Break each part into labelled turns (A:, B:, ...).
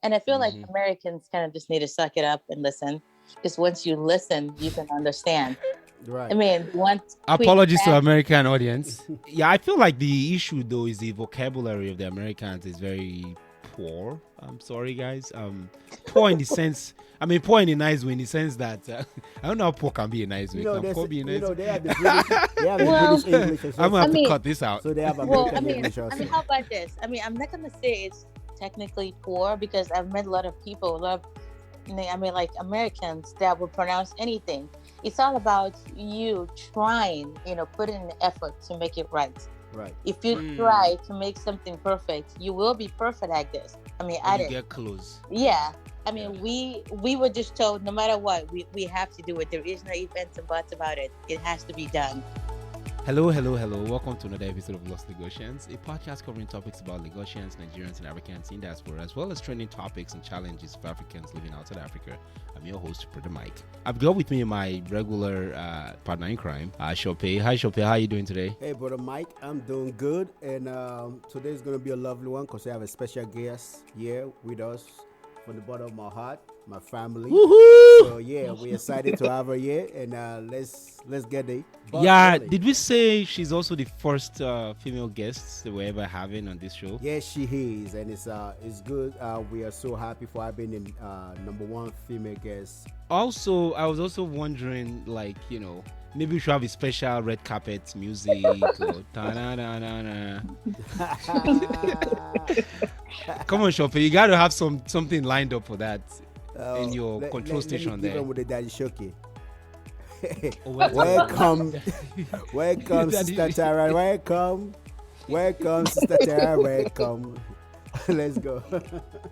A: And I feel like
B: Hmm.
A: Americans kind of just need to suck it up and listen. Because once you listen, you can understand. I
C: Right.
A: mean, one quick
B: Apologies to
A: fact.
B: American audience. Yeah, I feel like the issue though is the vocabulary of the Americans is very poor. I'm sorry, guys. Poor in the sense. I mean, poor in a nice way, in the sense that I don't know how poor can be a nice way. Can
C: There's
B: poor be a nice way?
C: they have the British
A: Well,
C: English as
B: I'm
C: well
B: gonna
A: I
B: have to
C: too.
A: mean,
B: cut this out.
C: So they have
A: well, I
C: American
A: mean,
C: English
A: I mean,
C: also.
A: how about this? I mean, I'm not gonna say it's technically poor because I've met a lot of people, a lot of, I mean, like Americans that will pronounce anything. It's all about you trying, put in the effort to make it right.
C: Right.
A: If you
B: Mm.
A: try to make something perfect, you will be perfect at this. I mean,
B: Or
A: at
B: you
A: it.
B: get close.
A: Yeah. I
B: Yeah.
A: mean, we were just told no matter what, we have to do it. There is no ifs and buts about it. It has to be done.
B: Hello, hello, hello. Welcome to another episode of Lost Lagosians, a podcast covering topics about Lagosians, Nigerians, and Africans in diaspora, as well as trending topics and challenges for Africans living outside Africa. I'm your host, Brother Mike. I've got with me my regular partner in crime, Shope. Hi, Shope. How are you doing today?
C: Hey, brother Mike, I'm doing good, and today's gonna be a lovely one because I have a special guest here with us from the bottom of my heart, my family.
B: Woohoo!
C: So yeah, we're excited to have her here, and let's get the bus
B: Yeah,
C: rolling.
B: did we say she's also the first female guest that we're ever having on this show?
C: Yes, she is, and it's good. We are so happy for having the number one female guest.
B: Also, I was also wondering, like, maybe we should have a special red carpet music or ta-na-na-na-na. Come on, Shope, you got to have something lined up for that in your control
C: let me
B: station
C: give
B: there.
C: him with the daddy shoki.
B: Oh, what's
C: Welcome, welcome,
B: Daddy-
C: Sister Tara. Welcome, Sister Tara. Welcome. Let's go.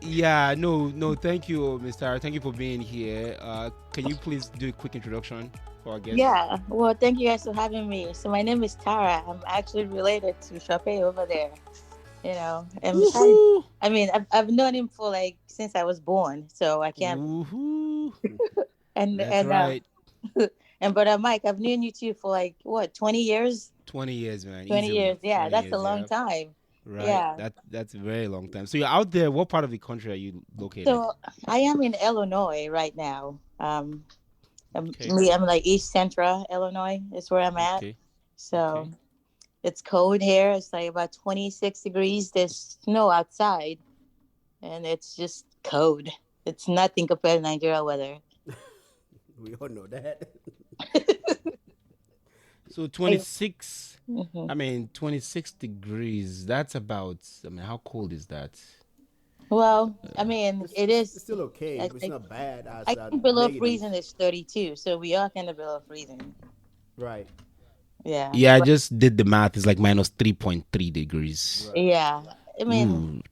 B: Yeah, no, thank you, Mr. Thank you for being here. Can you please do a quick introduction for our guest?
A: Yeah. Well, thank you guys for having me. So my name is Tara. I'm actually related to Chape over there. And besides,
B: Woohoo!
A: I mean, I've known him for like since I was born, so I can't.
B: Woohoo!
A: And
B: That's right.
A: and but Mike, I've known you two for like what, 20 years?
B: 20 years, man.
A: 20 years.
B: Easily.
A: Yeah,
B: 20
A: that's a
B: years,
A: long
B: yeah.
A: time.
B: Right.
A: Yeah.
B: That's a very long time. So you're out there. What part of the country are you located?
A: So I am in Illinois right now.
B: Okay.
A: I'm like East Central Illinois is where I'm at.
B: Okay.
A: So
B: Okay.
A: it's cold here. It's like about 26 degrees. There's snow outside, and it's just cold. It's nothing compared to Nigeria weather.
C: We all know that.
B: So 26,
A: Mhm.
B: I mean 26 degrees. That's about, I mean, how cold is that?
A: Well, I mean, it
C: It's
A: is.
C: still okay.
A: I
C: It's
A: think
C: not bad as
A: I think below
C: negative.
A: freezing is 32, so we are kind of below freezing.
C: Right.
A: Yeah,
B: Yeah, I
A: but
B: just did the math. It's like minus 3.3 degrees.
C: Right.
A: yeah, I mean,
B: Ooh.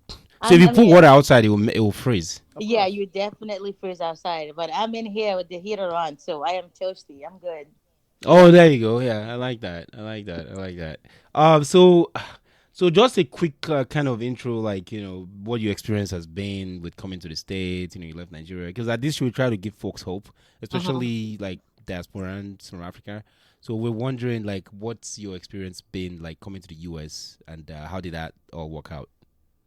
B: So if you
A: I
B: put
A: mean,
B: water outside, it will freeze.
C: Of
A: yeah,
C: course.
A: you definitely freeze outside, but I'm in here with the heater on, so I am toasty. I'm good.
B: Oh, there you go. Yeah, I like that. I like that. I like that. So just a quick kind of intro, like what your experience has been with coming to the States. You left Nigeria because at this show we try to give folks hope,
A: Uh-huh.
B: especially like diasporans from Africa. So we're wondering, like, what's your experience been like coming to the US, and how did that all work out?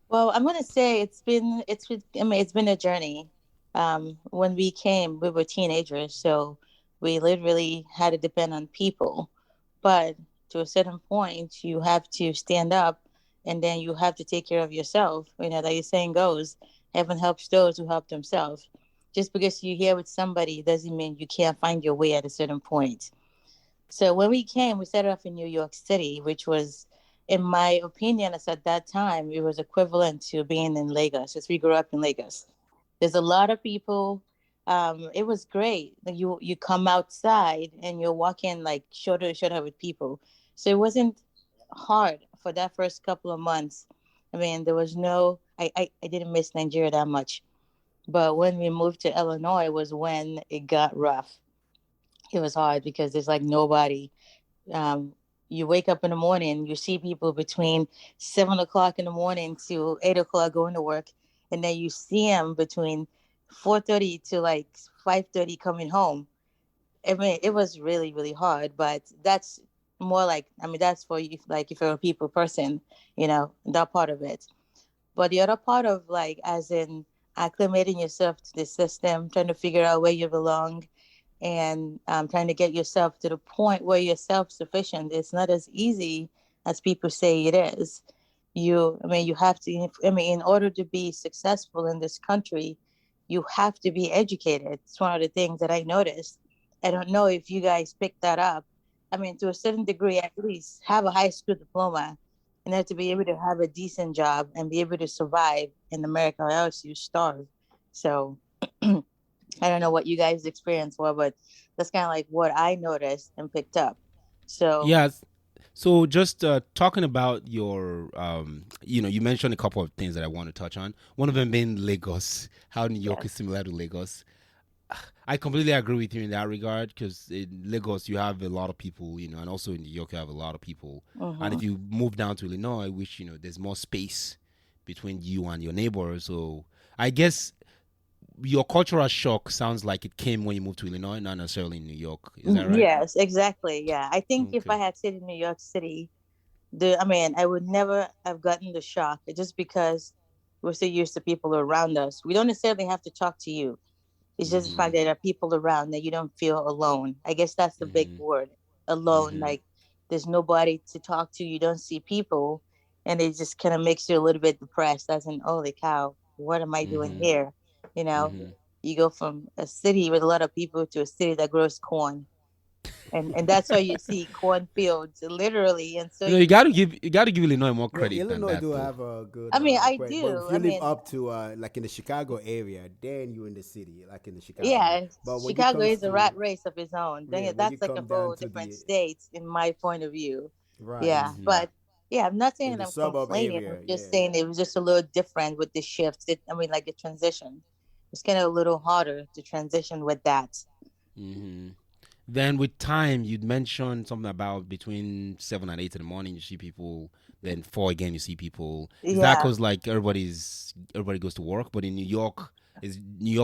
A: Well, I'm gonna say it's been I mean it's been a journey. When we came, we were teenagers, so we literally had to depend on people. But to a certain point, you have to stand up, and then you have to take care of yourself. That the saying goes, "Heaven helps those who help themselves." Just because you're here with somebody doesn't mean you can't find your way at a certain point. So when we came, we started off in New York City, which was, in my opinion, as at that time, it was equivalent to being in Lagos, since we grew up in Lagos. There's a lot of people. It was great. Like, you come outside and you're walking like shoulder to shoulder with people. So it wasn't hard for that first couple of months. I mean, there was no. I didn't miss Nigeria that much. But when we moved to Illinois was when it got rough. It was hard because there's like nobody. um, you wake up in the morning, you see people between 7 o'clock in the morning to 8 o'clock going to work, and then you see them between 4:30 to like 5:30 coming home. I mean, it was really really hard, but that's more like, I mean, that's for you, like if you're a people person, that part of it. But the other part of, like, as in acclimating yourself to the system, trying to figure out where you belong, and trying to get yourself to the point where you're self-sufficient. It's not as easy as people say it is. You have to, in order to be successful in this country, you have to be educated. It's one of the things that I noticed. I don't know if you guys picked that up. To a certain degree, at least have a high school diploma in order to be able to have a decent job and be able to survive in America, or else you starve. So I don't know what you guys' experience were, but that's kind of like what I noticed and picked up. So,
B: Yeah. So just talking about your, you mentioned a couple of things that I want to touch on. One of them being Lagos, how New York is
A: yes.
B: similar to Lagos. I completely agree with you in that regard because in Lagos you have a lot of people, and also in New York you have a lot of people. And
A: Mm-hmm.
B: if you move down to Illinois, which there's more space between you and your neighbor, so I guess your cultural shock sounds like it came when you moved to Illinois, not necessarily in New York. Is that right?
A: Yes, exactly. Yeah. I think if I
B: Okay.
A: had stayed in New York City, I would never have gotten the shock just because we're so used to people around us. We don't necessarily have to talk to you. It's just the fact
B: Mhm.
A: that there are people around that you don't feel alone. I guess that's the big
B: Mhm.
A: word, alone.
B: Mhm.
A: Like there's nobody to talk to. You don't see people, and it just kind of makes you a little bit depressed. As in, holy cow, what am I doing
B: Mhm.
A: here? You know,
B: Mhm.
A: you go from a city with a lot of people to a city that grows corn, and that's why you see cornfields literally. And so
B: You
A: you,
B: gotta give Illinois more
C: Yeah,
B: credit than
C: Illinois
B: that
C: do
B: though.
C: have a good
A: I
C: credit, but if
A: do.
C: you live up to like in the Chicago area, then you in the city, like in the Chicago.
A: Yeah,
C: But when you
A: Chicago
C: comes
A: is a rat
C: to
A: race of its own.
C: yeah, when you
A: That's like a
C: come down
A: whole
C: to
A: different
C: the
A: state in my point of view.
C: right
A: Yeah,
B: Mhm.
A: but yeah, I'm not
C: in
A: saying
C: the
A: I'm
C: suburb
A: complaining. I'm
C: area,
A: just
C: yeah,
A: saying it was just a little different with the shifts. Like the transition. It's kind of a little harder to transition with that.
B: Mhm. Then with time, you'd mentioned something about between 7 and 8 in the morning you see people. Then 4 again you see people. Is that
A: Yeah,
B: because like everybody goes to work? But in New York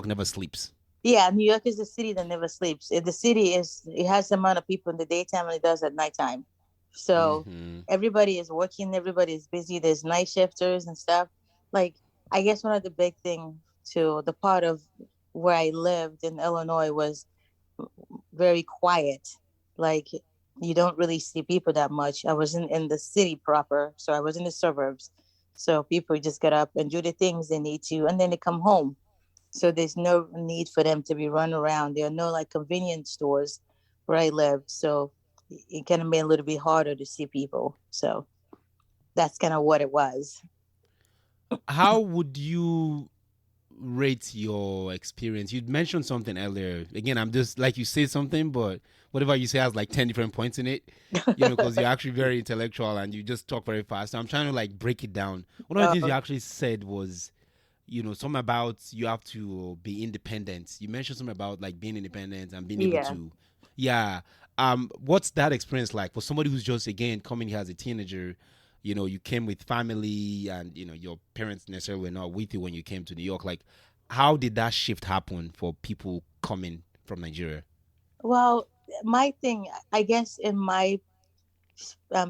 B: never sleeps.
A: yeah. New York is a city that never sleeps. The city it has the amount of people in the daytime and it does at nighttime. So
B: Mhm.
A: everybody is working. Everybody is busy. There's night shifters and stuff. Like I guess one of the big thing to the part of where I lived in Illinois was very quiet. Like you don't really see people that much. I wasn't in the city proper, so I was in the suburbs. So people just get up and do the things they need to, and then they come home. So there's no need for them to be run around. There are no like convenience stores where I lived, so it kind of made it a little bit harder to see people. So that's kind of what it was.
B: How would you rate your experience? You'd mentioned something earlier. Again, I'm just like you say something, but whatever you say has like 10 different points in it. Because you're actually very intellectual and you just talk very fast. So I'm trying to like break it down. One of the things you
A: um,
B: actually said was, something about you have to be independent. You mentioned something about like being independent and being able
A: yeah,
B: to, yeah. What's that experience like for somebody who's just again coming here as a teenager? You came with family, and your parents necessarily were not with you when you came to New York. Like, how did that shift happen for people coming from Nigeria?
A: well, my thing, I guess, in my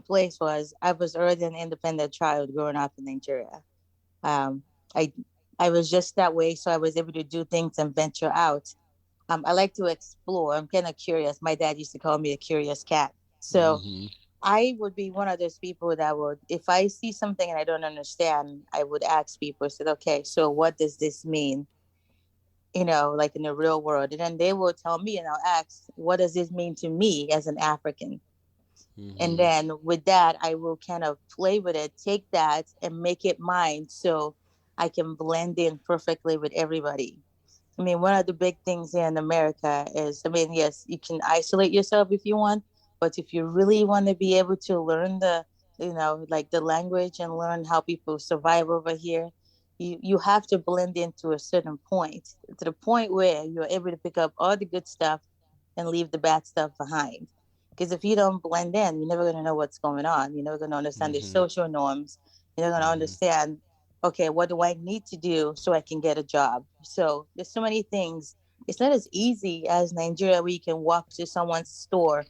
A: place was I was already an independent child growing up in Nigeria. Um, I I was just that way, so I was able to do things and venture out. I like to explore. I'm kind of curious. My dad used to call me a curious cat. So
B: Mm-hmm.
A: I would be one of those people that would, if I see something and I don't understand, I would ask people. I said, "Okay, so what does this mean?" Like in the real world, and then they will tell me, and I'll ask, "What does this mean to me as an African?" And
B: Mm-hmm.
A: then with that, I will kind of play with it, take that and make it mine so I can blend in perfectly with everybody. One of the big things here in America is, yes, you can isolate yourself if you want, but if you really want to be able to learn like the language and learn how people survive over here, you have to blend into a certain point, to the point where you're able to pick up all the good stuff and leave the bad stuff behind. Because if you don't blend in, you're never going to know what's going on. You're never going to understand the
B: Mm-hmm.
A: social norms. You're not going to
B: Mm-hmm.
A: understand, okay, what do I need to do so I can get a job? So there's so many things. It's not as easy as Nigeria where you can walk to someone's store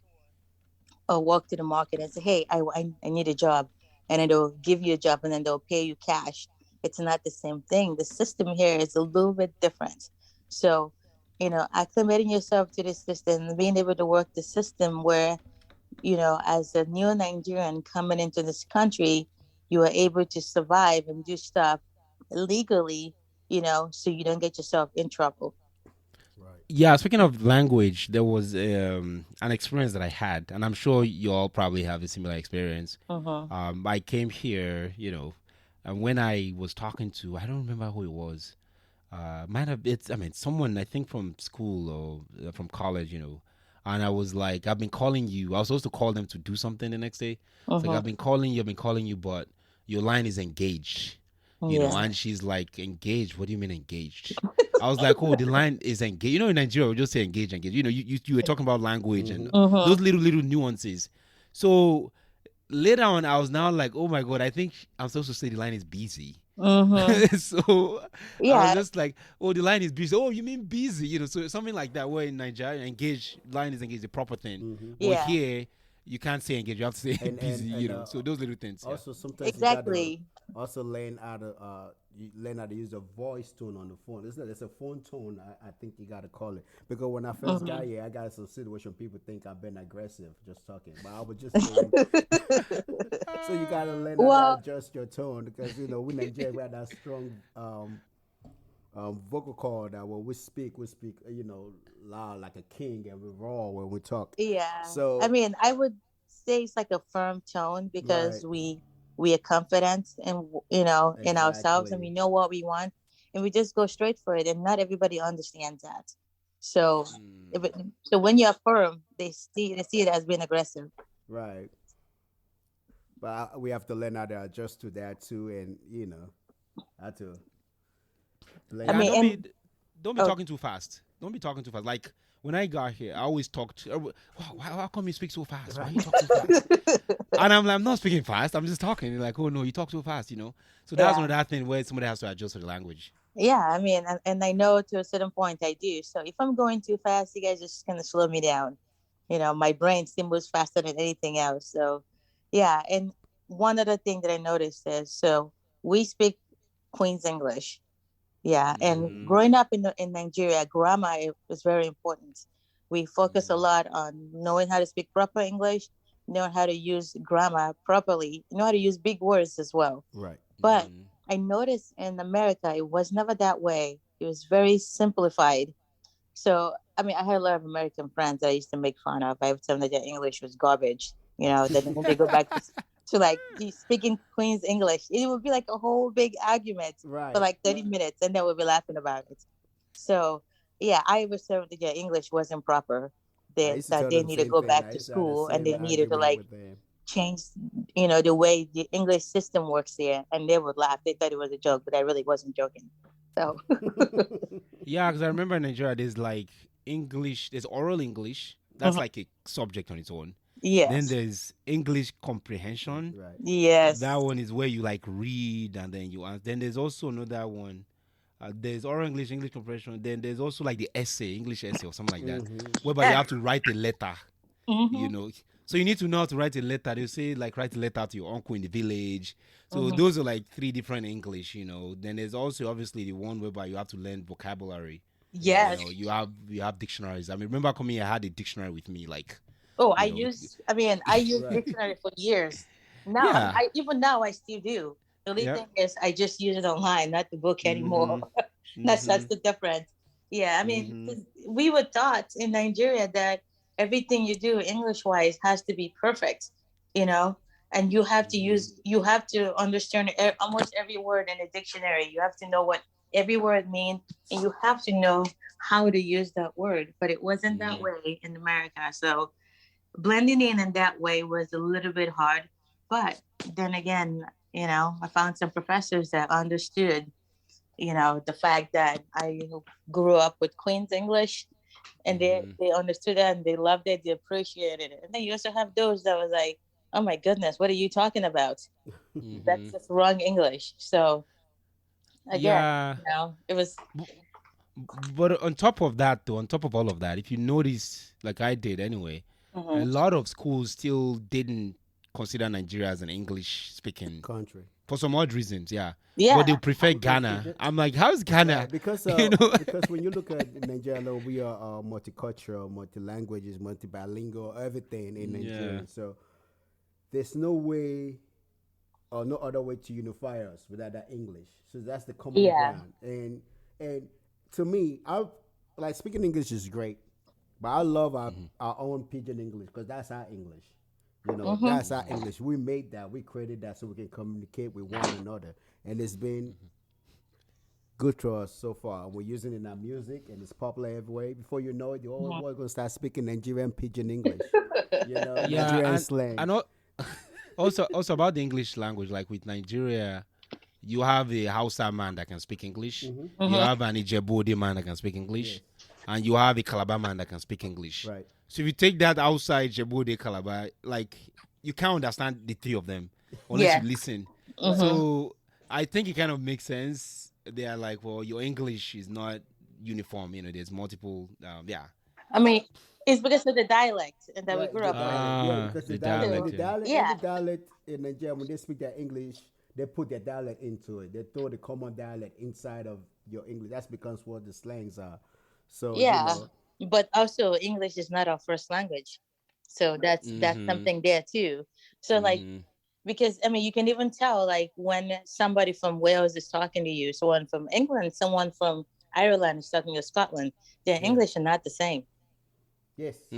A: or walk to the market and say, hey, I need a job. And then they'll give you a job and then they'll pay you cash. it's not the same thing. The system here is a little bit different. So, acclimating yourself to the system and being able to work the system where, as a new Nigerian coming into this country, you are able to survive and do stuff legally, so you don't get yourself in trouble.
C: Right.
B: Yeah, speaking of language, there was an experience that I had, and I'm sure you all probably have a similar experience.
A: Mm-hmm.
B: I came here, and when I was talking to, I don't remember who it was. Might have it's I mean someone I think from school or from college, and I was like, I've been calling you. I was supposed to call them to do something the next day. It's like,
A: Mm-hmm.
B: I've been calling you, but your line is engaged.
A: Yeah.
B: And she's like, engaged? What do you mean engaged? I was like, oh, the line is engaged. In Nigeria, we just say engaged, engaged. You were talking about language and
A: Mm-hmm.
B: those little nuances. So later on, I was now like, oh my God, I think I'm supposed to say the line is busy.
A: Mm-hmm.
B: So I was
A: Yeah.
B: just like, oh, the line is busy. Oh, you mean busy? So something like that, where in Nigeria, engaged, line is engaged, the proper thing. But
A: Yeah.
B: here, you can't say engaged, you have to say
C: And
B: busy,
C: and
B: So those little things, yeah.
C: also sometimes you gotta
A: Exactly.
C: also learn how to you learn how to use a voice tone on the phone. It's a phone tone. I think you gotta call it, because when I first got
A: Mm-hmm.
C: here, I got some situation people think I've been aggressive just talking, but I was just saying. So you gotta learn how to
A: Well,
C: adjust your tone, because we Nigerians, we have that strong vocal cord that when we speak loud like a king, and we roar when we talk.
A: yeah. I
C: So
A: mean, I would say it's like a firm tone
C: right,
A: because we are confident in ourselves, and we
C: exactly.
A: know what we want, and we just go straight for it. And not everybody understands that. So, if it, so when you're firm, they see it as being aggressive.
C: Right. But we have to learn how to adjust to that too, and how to
A: I
C: blend
B: Yeah,
A: mean,
C: in.
A: and
B: don't be
A: oh
B: talking too fast. Don't be talking too fast. Like when I got here, I always talked. Wow, how come you speak so fast? Why you talk so fast? And I'm not speaking fast. I'm just talking. They're like, oh no, you talk too fast. So that's one
A: yeah.
B: of that thing where somebody has to adjust to the language.
A: Yeah, I mean, and I know to a certain point I do. So if I'm going too fast, you guys are just gonna slow me down. My brain still moves faster than anything else. So, yeah. And one other thing that I noticed is, so we speak Queen's English. Yeah, and
C: Mm-hmm.
A: growing up in Nigeria, grammar was very important. We focus a
C: Mm-hmm.
A: lot on knowing how to speak proper English, knowing how to use grammar properly, know how to use big words as well.
C: Right.
A: But
B: Mm-hmm.
A: I noticed in America, it was never that way. It was very simplified. So, I mean, I had a lot of American friends that I used to make fun of. I would tell them that their English was garbage. Then when they go back to like speaking Queen's English, it would be like a whole big argument for
C: Right.
A: like 30 minutes, and then we'll be laughing about it. So, yeah, I was told that their English wasn't proper.
C: I
A: They
C: used to
A: that
C: tell
A: they
C: them
A: need to
C: same
A: go
C: thing.
A: back
C: I
A: to
C: used to have the
A: school, and
C: same
A: they needed to
C: argument
A: like
C: with them.
A: change, the way the English system works there, and they would laugh. They thought it was a joke, but I really wasn't joking. So,
B: Yeah, because I remember in Nigeria, there's like English. There's oral English. That's like a subject on its own. Then
A: yes,
B: there's English comprehension.
C: Right.
B: That
A: yes.
B: one is where you like read and then you answer. Then there's also another one. There's oral English, English comprehension. Then there's also like the essay, English essay or something like that,
C: Mm-hmm.
B: whereby you have to write a letter. You
A: Mm-hmm.
B: know, so you need to know how to write a letter. They say like write a letter to your uncle in the village. So
A: Mm-hmm.
B: those are like three different English. Then there's also obviously the one whereby you have to learn vocabulary.
C: Right.
A: Yes.
B: You have dictionaries. I mean, remember coming here, I had a dictionary with me. Like,
A: Oh,
B: you know,
A: I used
C: Right.
A: dictionary for years. Now,
B: yeah,
A: even now I still do. The only
B: yeah.
A: thing is I just use it online, not the book anymore.
B: Mhm.
A: That's
B: Mhm.
A: the difference. Yeah, I mean,
B: Mhm.
A: 'cause we were taught in Nigeria that everything you do English wise has to be perfect, you know, and
C: Mm-hmm.
A: you have to understand almost every word in a dictionary. You have to know what every word means, and you have to know how to use that word. But it wasn't that
B: Mhm.
A: way in America. So blending in that way was a little bit hard. But then again, I found some professors that understood, the fact that I grew up with Queen's English, and they
B: Mhm.
A: they understood that, and they loved it, they appreciated it. And then you also have those that was like, oh my goodness, what are you talking about? That's
B: Mhm.
A: just wrong English. So again,
B: Yeah.
A: it was.
B: Bu- But on top of that, though, on top of all of that, if you notice, like I did anyway, a
A: Mhm.
B: lot of schools still didn't consider Nigeria as an English speaking
C: Country.
B: for some odd reasons, but they
A: Yeah.
B: prefer Ghana. I'm like, how's Ghana?
C: Because
B: You know?
C: because when you look at Nigeria, we are multicultural, multi-languages, multi-bilingual, everything in
B: Yeah.
C: Nigeria. So there's no way or no other way to unify us without that English. So that's the common
A: Yeah.
C: ground. And to me, I like speaking English is great, but I love our own pidgin English because that's our English. You know,
A: Mm-hmm.
C: that's our English. We made that. We created that so we can communicate with one another. And it's been good to us so far. We're using it in our music and it's popular everywhere. Before you know it, you're all going to start speaking Nigerian pidgin English. You know,
B: Yeah,
C: Nigerian
B: and
C: slang.
B: also about the English language, like with Nigeria, you have a Hausa man that can speak English, you
A: Mm-hmm.
B: have an Ijebode man that can speak English,
C: Yes.
B: and you have a Calabar man that can speak English.
C: Right.
B: So if you take that outside Ijebode Calabar, like you can't understand the three of them unless
A: Yeah.
B: you listen.
A: Mm-hmm.
B: So I think it kind of makes sense. They are like, well, your English is not uniform. You know, there's multiple.
A: I mean, it's because of the dialect and that we
C: Right,
A: grew
C: the
A: up with.
C: dialect. Yeah, because
B: The
C: the dialect, and
B: dialect.
C: the dialect,
A: Yeah.
C: every dialect in Nigeria, when they speak their English, they put their dialect into it. They throw the common dialect inside of your English. That's because what the slangs are. So
A: Yeah. But also English is not our first language. So that's
B: Mm-hmm.
A: something there too. So like
B: Mm-hmm.
A: because I mean you can even tell like when somebody from Wales is talking to you, someone from England, someone from Ireland is talking to Scotland, their
C: yeah,
A: English are not the same.
C: yes,
A: I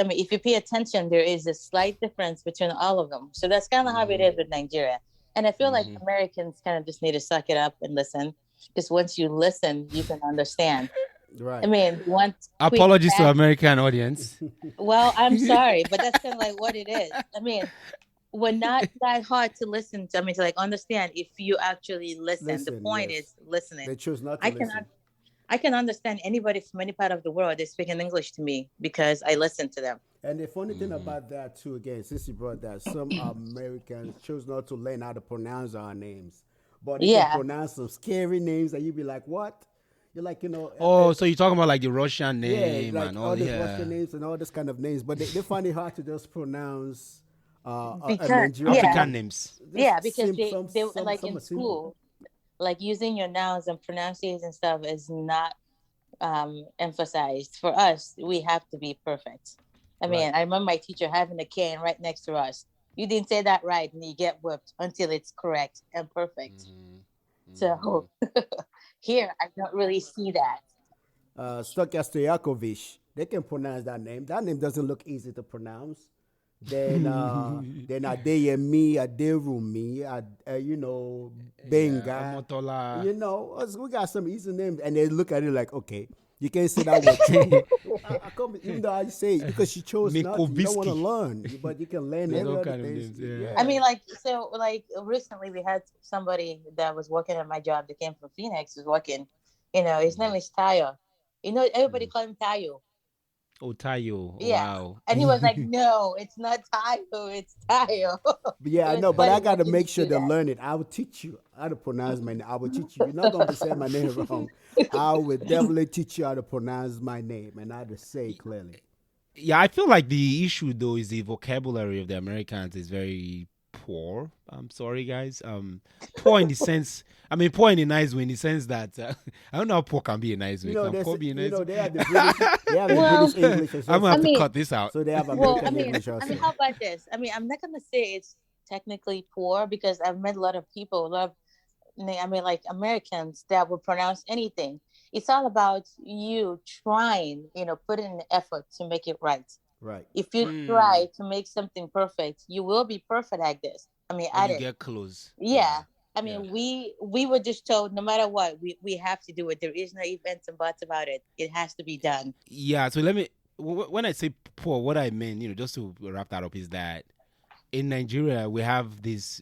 A: mean, if you pay attention, there is a slight difference between all of them. So that's kind of how it is with Nigeria. And I feel like Americans kind of just need to suck it up and listen. Because once you listen, you can understand. I
C: right.
A: mean, one quick
B: Apologies to
A: fact.
B: American audience.
A: Well, I'm sorry, but that's kind of like what it is. I mean, we're not that hard to listen to. I mean, to like understand if you actually listen. The
C: Listen,
A: point
C: yes,
A: is listening.
C: they choose not to
A: I
C: listen.
A: cannot I can understand anybody from any part of the world that's speaking English to me because I listen to them.
C: And the funny thing about that too, again, since you brought that, some Americans choose not to learn how to pronounce our names, but they can
A: Yeah.
C: pronounce some scary names, and you be like, "What?" You're like,
B: Oh, so you're talking about like the Russian
C: yeah,
B: name
C: like
B: and
C: all
B: all?
C: these
B: Yeah,
C: Russian names and all this kind of names, but they find it hard to just pronounce a
A: Because
C: Nigerian
A: yeah.
B: African
C: name.
B: names.
A: Yeah,
C: Just
A: because they like
C: some
A: in
C: are simple.
A: school, like using your nouns and pronunciation and stuff is not emphasized. For us, we have to be perfect. I
C: Right.
A: mean, I remember my teacher having a cane right next to us. You didn't say that right, and you get whipped until it's correct and perfect. So here, I don't really see that.
C: Stojastojakovic, they can pronounce that name. That name doesn't look easy to pronounce. Then Adeyemi, Aderumi, Benga.
B: Motola.
C: We got some easy names, and they look at it like, okay, you can't say that word true. Even though I say it because you chose not to, you don't want to
B: Mikoviski.
C: learn, but you can learn
B: There's
C: every
B: all
C: other
B: kind of
C: thing.
B: names, yeah.
A: I mean, like, so, like, recently we had somebody that was working at my job that came from Phoenix, was working, his name is Tayo. Everybody call him Tayo.
B: Otayo.
A: Yeah.
B: Wow.
A: And he was like, no, it's not Tayo, it's Tayo.
C: But yeah,
A: It
C: I
A: was
C: know, but I
A: funny
C: got to
A: watching him
C: make sure
A: do
C: to
A: that.
C: learn it. I will teach you how to pronounce my name. I will teach you. You're not going to say my name wrong. I will definitely teach you how to pronounce my name and how to say it clearly.
B: Yeah, I feel like the issue though is the vocabulary of the Americans is very poor. I'm sorry, guys. Poor in the sense. I mean, poor in a nice way, in the sense that I don't know how poor can be a nice way. Can poor be a nice way?
C: they have the British,
A: Well,
C: British English as
B: I'm
C: well.
B: gonna have
A: I
B: to
A: mean,
B: cut this out.
C: So they have
A: well,
C: American English
A: I
C: also.
A: mean, how about this? I mean, I'm not gonna say it's technically poor because I've met a lot of people, like Americans that would pronounce anything. It's all about you trying, putting in the effort to make it right.
C: Right.
A: If you try to make something perfect, you will be perfect at this. I mean,
B: When
A: at
B: you
A: it.
B: get close.
A: Yeah. I
B: Yeah.
A: mean, we were just told no matter what, we have to do it. There is no ifs and buts about it. It has to be done.
B: Yeah. So let me. When I say poor, what I mean, just to wrap that up, is that in Nigeria we have these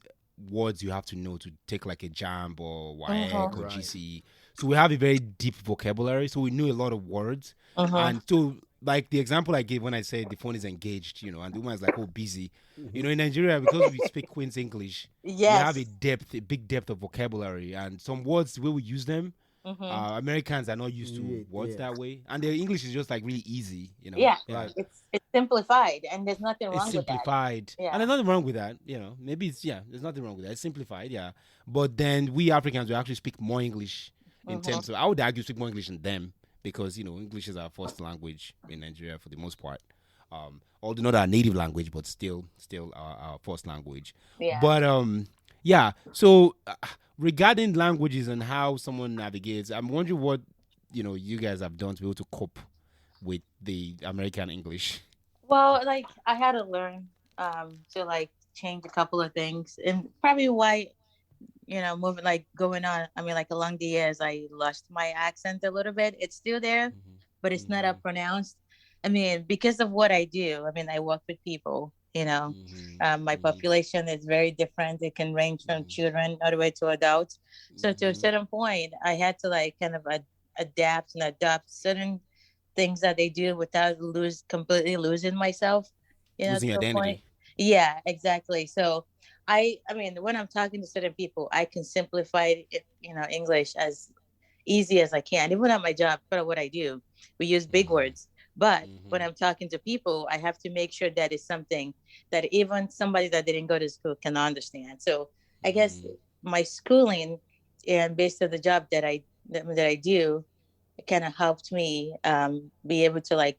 B: words you have to know to take like a JAMB or WAEC or
C: Right.
B: GCE. So we have a very deep vocabulary. So we know a lot of words.
A: Uh-huh.
B: And so, like the example I gave when I said the phone is engaged, and the woman's like, oh, busy. In Nigeria, because we speak Queen's English, we have
A: Yes.
B: a big depth of vocabulary. And some words, the way we use them,
A: Mm-hmm.
B: Americans are not used to
C: Yeah,
B: words
C: yeah.
B: that way, and their English is just like really easy,
A: Yeah,
B: Yeah,
C: Right.
A: it's simplified, and there's nothing
B: it's
A: wrong with that.
B: simplified, and
A: Yeah.
B: there's nothing wrong with that. Maybe there's nothing wrong with that. It's simplified, yeah. But then we Africans we actually speak more English in
A: Mm-hmm.
B: terms of I would argue speak more English than them because English is our first language in Nigeria for the most part. Although not our native language, but still our first language.
A: Yeah.
B: But yeah. So regarding languages and how someone navigates, I'm wondering what you guys have done to be able to cope with the American English.
A: Well, like I had to learn to like change a couple of things, and probably why moving like going on. I mean, like along the years, I lost my accent a little bit. It's still there, but it's not
B: Mm-hmm.
A: up pronounced. I mean, because of what I do. I mean, I work with people.
B: Mm-hmm.
A: My
B: Mm-hmm.
A: population is very different. It can range from
B: Mm-hmm.
A: children all the way to adults. So to a
B: Mm-hmm.
A: certain point, I had to like kind of adapt and adopt certain things that they do without completely losing myself.
B: Losing
A: To a point.
B: identity.
A: Yeah, exactly. So I mean, when I'm talking to certain people, I can simplify it, English as easy as I can. Even at my job, part of what I do, we use big
B: Mm-hmm.
A: words. But when
B: Mm-hmm.
A: I'm talking to people, I have to make sure that it's something that even somebody that didn't go to school can understand. So I guess
B: Mm-hmm.
A: my schooling and based on the job that I do, it kind of helped me be able to like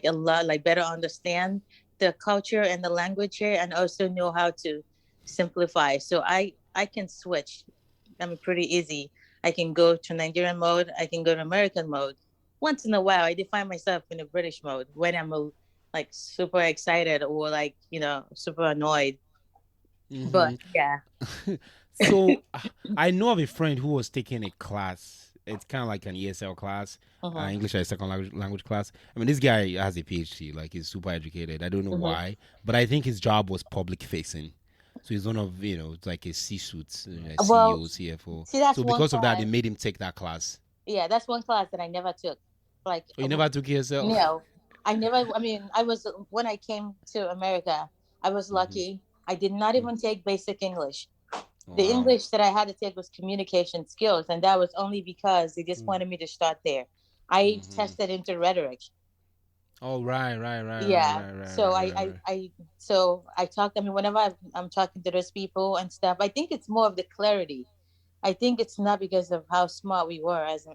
A: a lot like better understand the culture and the language here, and also know how to simplify. So I can switch. I'm pretty easy. I can go to Nigerian mode. I can go to American mode. Once in a while, I define myself in a British mode when I'm like super excited or like super annoyed.
B: Mm-hmm.
A: But yeah.
B: So I know of a friend who was taking a class. It's kind of like an ESL class,
A: Hmm.
B: English as a second language class. I mean, this guy has a PhD, like he's super educated. I don't know
A: Hmm.
B: why, but I think his job was public facing. So he's one of it's like a C-suit,
A: Well,
B: CEO, CFO.
A: see, that's
B: So
A: one
B: because of that, they
A: class.
B: made him take that class.
A: Yeah, that's one class that I never took. Like,
B: Oh, you never took ESL?
A: no, I never. I mean, I was when I came to America, I was
B: Mm-hmm.
A: lucky. I did not even take basic English. The
B: Wow.
A: English that I had to take was communication skills, and that was only because they just
C: Mm.
A: wanted me to start there. I
B: Mm-hmm.
A: tested into rhetoric.
B: Oh, right, right, right, right,
A: Yeah,
B: right, right,
A: so
B: right,
A: I,
B: right,
A: I,
B: right.
A: I, so I talk. I mean, whenever I'm talking to those people and stuff, I think it's more of the clarity. I think it's not because of how smart we were as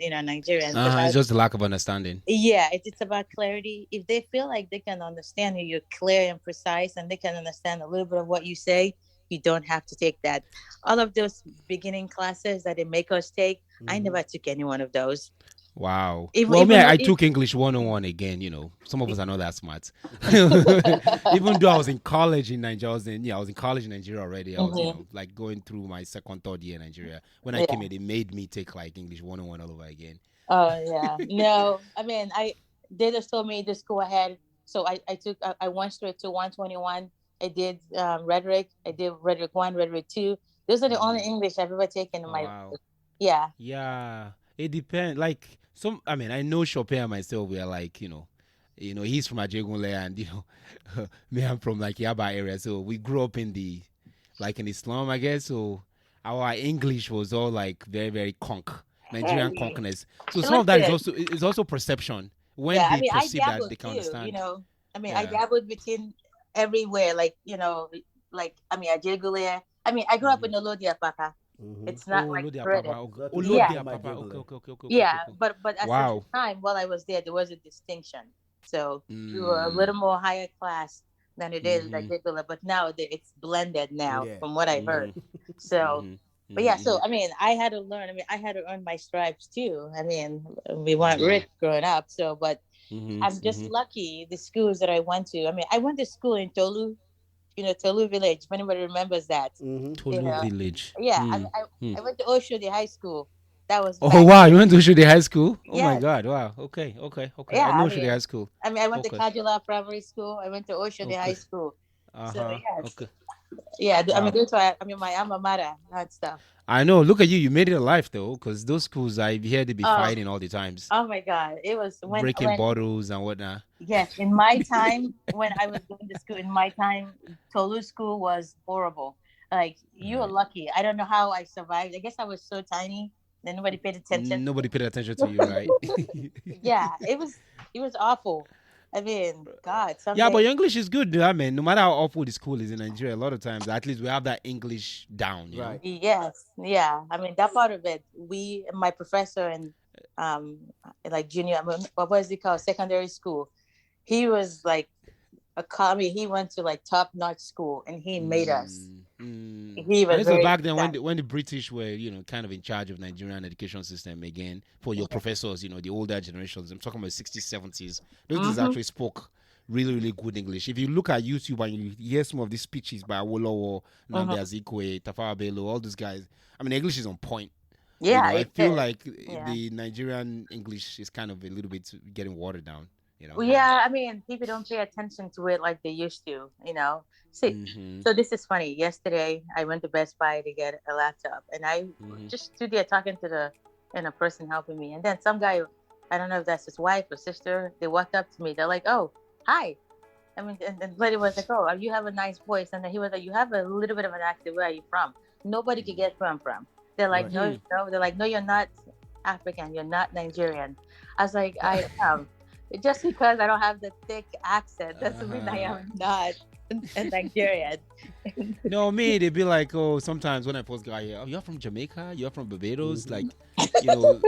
A: Nigerians.
B: It's just the lack of understanding.
A: Yeah, it's about clarity. If they feel like they can understand you, you're clear and precise, and they can understand a little bit of what you say, you don't have to take that. All of those beginning classes that they make us take, I
C: Mm-hmm.
A: never took any one of those.
B: Wow.
A: Even
B: Well, me,
A: even
B: I
A: if,
B: took English 101 again. Some of us are not that smart. Even though I was in college in Nigeria, I was in college in Nigeria already. I was,
A: Mhm.
B: like going through my second, third year in Nigeria. When I came
A: Yeah.
B: here, they made me take like English 101 all over again.
A: Oh yeah. No, I mean, they just told me just go ahead. So I went straight to 121. I did rhetoric. I did rhetoric one, rhetoric two. Those are the only
B: Hmm.
A: English I've ever taken in
B: Oh,
A: my
B: wow.
A: life. Yeah.
B: Yeah. It depends. Like, I mean, I know Chopin and myself, we are like, he's from Ajegunle and, me, I'm from like Yaba area. So we grew up in the slum, I guess. So our English was all like very, very Nigerian
A: And
B: conkness. So some of that
A: listen,
B: is also perception when
A: yeah, I
B: they
A: mean, I
B: perceive that
A: dabbled
B: they can
A: too,
B: understand.
A: I mean, I
B: Yeah.
A: dabbled between everywhere, like, like, I mean, Ajegulia. I mean, I grew up
B: Mm-hmm.
A: in Olodia, Papa.
C: Mm-hmm.
A: It's not
B: Oh,
A: like
B: Lodia Papa.
A: British.
B: Okay.
C: Not
B: Oh,
C: too far
A: Yeah,
C: from
B: Lodia
C: my
B: Papa. Okay,
C: jiggler.
B: okay, okay, okay, okay, okay,
A: yeah,
B: okay.
A: but at the
B: Wow.
A: time while I was there was a distinction. So we were a
B: Mm.
A: little more higher class than it is
B: Mm-hmm.
A: Ajegulia, but now it's blended now,
C: Yeah.
A: from what I
B: Mm-hmm.
A: heard. So,
B: Mm-hmm.
A: but yeah,
B: Mm-hmm.
A: so I mean, I had to learn. I mean, I had to earn my stripes too. I mean, we weren't
B: Mm-hmm.
A: rich growing up, so but
B: Mm-hmm.
A: I'm just
B: Mm-hmm.
A: lucky the schools that I went to. I mean, I went to school in Tolu, Tolu Village. If anybody remembers that,
C: Mm-hmm.
A: you
B: Tolu
A: know,
B: Village.
A: yeah,
B: Hmm. Hmm.
A: I went to Osho, the high school. That was
B: Oh
A: back.
B: wow, you went to Ushudi High School? Oh my
A: Yes,
B: God! Wow. Okay. Okay. Okay. I
A: yeah.
B: know Ushudi High School.
A: I went to
B: Okay.
A: Kadula Primary School. I went to Osho, the high
B: Okay.
A: school.
B: Uh
A: So
B: huh.
A: yes,
B: Okay.
A: yeah. I mean,
B: Wow.
A: those were, I mean, my alma mater and stuff.
B: I know. Look at you. You made it alive though, because those schools I hear they be
A: Oh,
B: fighting all the times,
A: oh my God! It was
B: breaking bottles and whatnot.
A: yes, in my time when I was going to school. In my time, Tolu school was horrible. Like you were
B: Right.
A: lucky. I don't know how I survived. I guess I was so tiny. and nobody paid attention.
B: Nobody paid attention to you, right?
A: Yeah, it was awful. I mean, God,
B: Yeah, but
A: someday.
B: your English is good, I mean, no matter how awful the school is in Nigeria, a lot of times, at least we have that English down, you know?
C: Right.
A: Yes, yeah. I mean that part of it. My professor in like junior, I mean, what was it called? Secondary school. He was like I mean, he went to like top notch school, and he made us.
B: Mm, mm.
A: He
B: And
A: was
B: this was
A: very
B: back then when
A: sad.
B: when the British were, kind of in charge of Nigerian education system again for your professors, the older generations. I'm talking about 60s, 70s. Those guys
A: Mm-hmm.
B: actually spoke really, really good English. If you look at YouTube and you hear some of these speeches by Awolowo, Nnamdi
A: Mm-hmm.
B: Azikiwe, Tafawa Bello, all those guys, I mean, English is on point.
A: Yeah,
B: I
A: it
B: feel
A: is.
B: like
A: Yeah.
B: the Nigerian English is kind of a little bit getting watered down,
A: Well, yeah, I mean, people don't pay attention to it like they used to, you know. See,
B: Mm-hmm.
A: so this is funny. Yesterday, I went to Best Buy to get a laptop, and I
B: Mm-hmm.
A: just stood there talking to the person helping me, and then some guy, I don't know if that's his wife or sister, they walked up to me. They're like, "Oh, hi." I mean, and the lady was like, "Oh, you have a nice voice," and then he was like, "You have a little bit of an accent. Where are you from?" Nobody could get where I'm from. They're like,
C: Right.
A: "No, no." They're like, "No, you're not African. You're not Nigerian." I was like, "I am." Just because I don't have the thick accent doesn't mean I
B: Uh-huh.
A: am not a Nigerian.
B: No, me, they'd be like, oh, sometimes when I first got here, oh, you're from Jamaica, you're from Barbados, like,
C: Mm-hmm.
B: you know,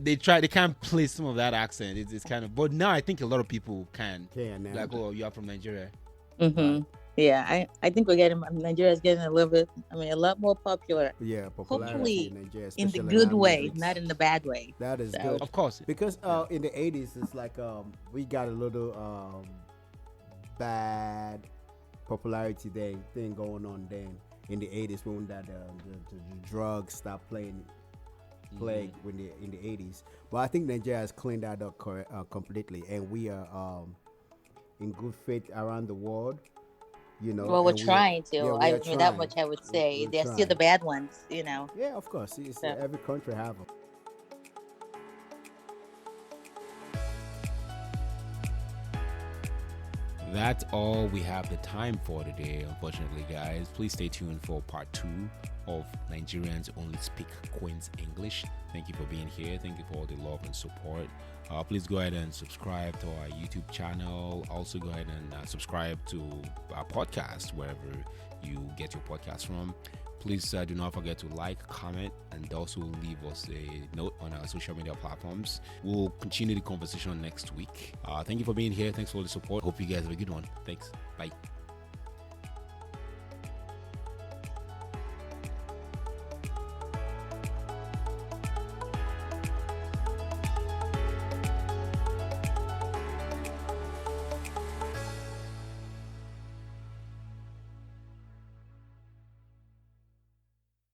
B: they can't play some of that accent. It's kind of, but now I think a lot of people can,
C: Can now.
B: like, oh, you're from Nigeria.
C: Right.
A: Mm-hmm. Yeah, I think we're getting Nigeria is getting a little bit. I mean, a lot more popular.
C: Yeah, popularity
A: Hopefully,
C: in Nigeria,
A: in the
C: especially in
A: good
C: our
A: way,
C: music.
A: not in the bad way.
C: That is
A: So.
C: good
B: Of course.
C: because
B: Yeah.
C: in the 80s it's like we got a little bad popularity thing going on then in the 80s when that the drugs stopped playing when in the 80s. But I think Nigeria has cleaned that up completely, and we are in good faith around the world,
A: Well, we're
C: and we are,
A: trying
C: yeah,
A: to.
C: we are
A: I mean, that
C: trying.
A: much I would say.
C: We're
A: They're still the
C: trying.
A: bad ones, you know.
C: Yeah, of course.
A: So.
C: Every country have them.
B: That's all we have the time for today, unfortunately, guys. Please stay tuned for part 2 of Nigerians Only Speak Queen's English. Thank you for being here. Thank you for all the love and support. Please go ahead and subscribe to our YouTube channel. Also, go ahead and subscribe to our podcast wherever you get your podcast from. Please do not forget to like, comment, and also leave us a note on our social media platforms. We'll continue the conversation next week. Thank you for being here. Thanks for all the support. Hope you guys have a good one. Thanks. Bye.